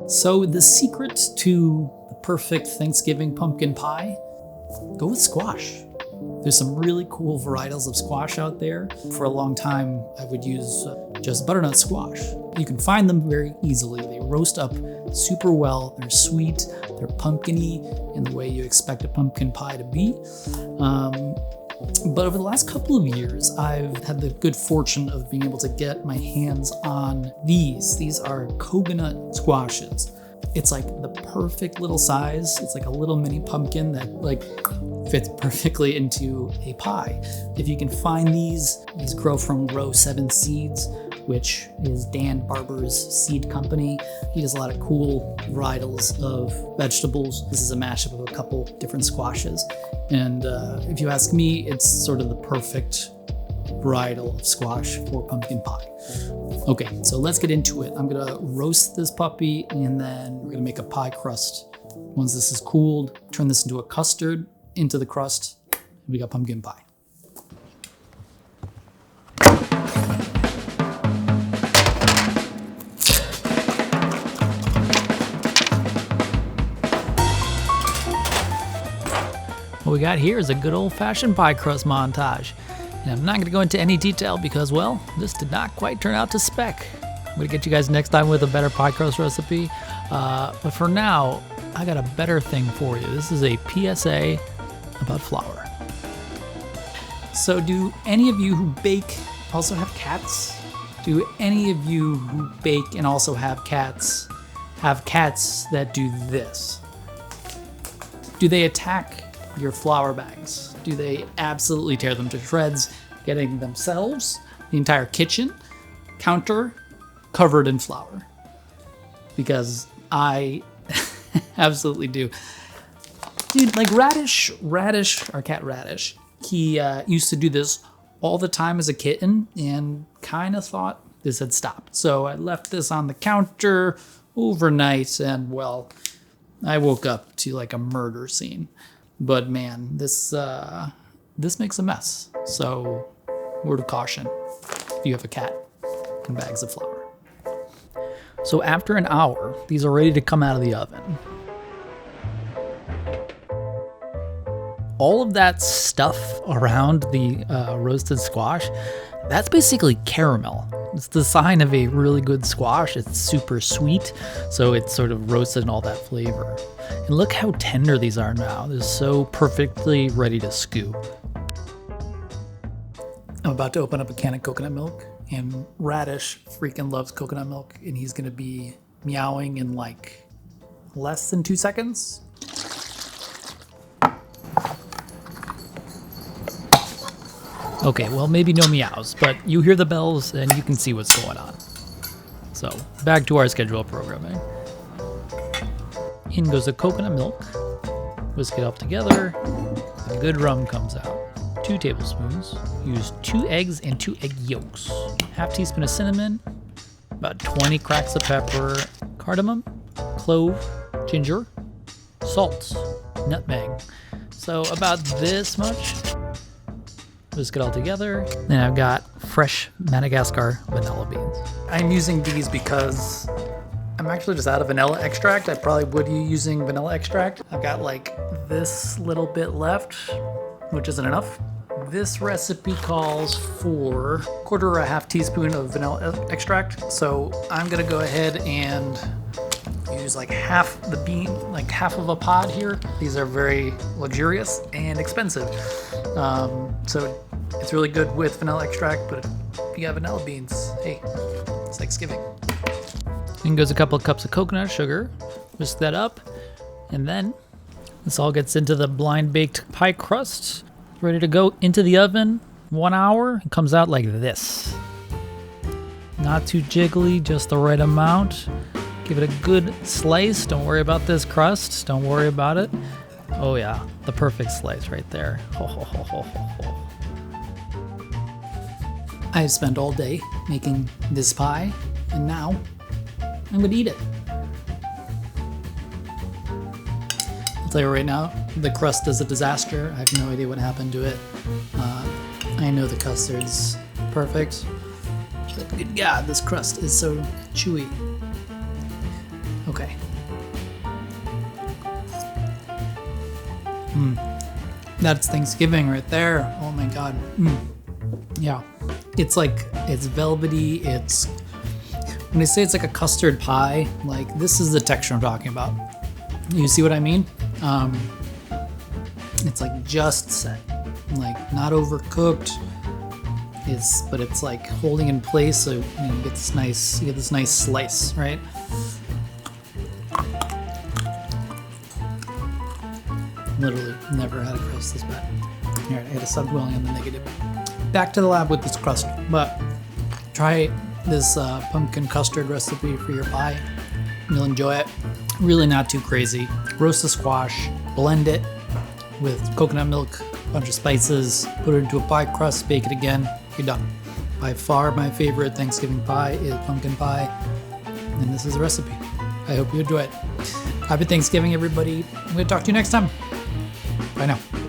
So the secret to the perfect Thanksgiving pumpkin pie, go with squash. There's some really cool varietals of squash out there. For a long time, I would use just butternut squash. You can find them very easily. They roast up super well. They're sweet, they're pumpkin-y in the way you expect a pumpkin pie to be. But over the last couple of years, I've had the good fortune of being able to get my hands on these. These are Koginut squashes. It's like the perfect little size. It's like a little mini pumpkin that like fits perfectly into a pie. If you can find these grow from Row 7 Seeds, which is Dan Barber's seed company. He does a lot of cool varietals of vegetables. This is a mashup of a couple different squashes. And if you ask me, it's sort of the perfect varietal of squash for pumpkin pie. Okay, so let's get into it. I'm gonna roast this puppy and then we're gonna make a pie crust. Once this is cooled, turn this into a custard, into the crust, and we got pumpkin pie. What we got here is a good old-fashioned pie crust montage. And I'm not going to go into any detail because, well, this did not quite turn out to spec. I'm going to get you guys next time with a better pie crust recipe. But for now, I got a better thing for you. This is a PSA about flour. So do any of you who bake also have cats? Do any of you who bake and also have cats that do this? Do they attack your flour bags? Do they absolutely tear them to shreds, getting themselves, the entire kitchen, counter covered in flour? Because I absolutely do. Dude, like Radish, our cat Radish, he used to do this all the time as a kitten and kind of thought this had stopped. So I left this on the counter overnight and, well, I woke up to like a murder scene. But man, this makes a mess. So, word of caution, if you have a cat and bags of flour. So after an hour, these are ready to come out of the oven. All of that stuff around the roasted squash, that's basically caramel. It's the sign of a really good squash. It's super sweet, so it's sort of roasted in all that flavor. And look how tender these are now. They're so perfectly ready to scoop. I'm about to open up a can of coconut milk, and Radish freaking loves coconut milk, and he's gonna be meowing in like less than 2 seconds. Okay, well, maybe no meows, but you hear the bells and you can see what's going on. So, back to our scheduled programming. In goes the coconut milk. Whisk it up together. A good rum comes out. 2 tablespoons. Use 2 eggs and 2 egg yolks. Half teaspoon of cinnamon. About 20 cracks of pepper. Cardamom. Clove. Ginger. Salt. Nutmeg. So about this much. Whisk it all together. Then I've got fresh Madagascar vanilla beans. I'm using these because I'm actually just out of vanilla extract. I probably would be using vanilla extract. I've got like this little bit left, which isn't enough. This recipe calls for 1/4 or a half teaspoon of vanilla extract. So I'm gonna go ahead and use like half the bean, like half of a pod here. These are very luxurious and expensive. So it's really good with vanilla extract, but if you have vanilla beans, hey, it's Thanksgiving. In goes a couple of cups of coconut sugar. Whisk that up, and then this all gets into the blind baked pie crust. Ready to go into the oven. 1 hour. It comes out like this. Not too jiggly, just the right amount. Give it a good slice. Don't worry about this crust. Don't worry about it. Oh yeah, the perfect slice right there. Ho, ho, ho, ho, ho, ho. I have spent all day making this pie, and now I'm gonna eat it. tell you right now, the crust is a disaster. I have no idea what happened to it. I know the custard's perfect, but good God, this crust is so chewy. Okay. That's Thanksgiving right there. Oh my God. Yeah. It's like, it's velvety. It's, when I say it's like a custard pie, like this is the texture I'm talking about. You see what I mean? It's like just set, like not overcooked. But it's like holding in place, so you get this nice slice, right? Literally never had a crust this bad. All right, I gotta stop dwelling on the negative. Back to the lab with this crust, but try this pumpkin custard recipe for your pie. You'll enjoy it. Really not too crazy. Roast the squash, blend it with coconut milk, a bunch of spices, put it into a pie crust, bake it again, you're done. By far my favorite Thanksgiving pie is pumpkin pie, and this is the recipe. I hope you enjoy it. Happy Thanksgiving, everybody. I'm gonna talk to you next time. Bye now.